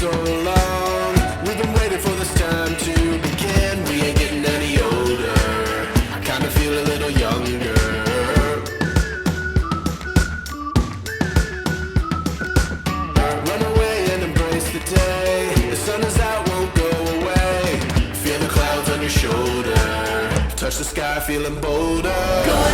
so long. We've been waiting for this time to begin. We ain't getting any older. I kinda feel a little younger. Run away and embrace the day. The sun is out, won't go away. Feel the clouds on your shoulder. Touch the sky, feeling bolder.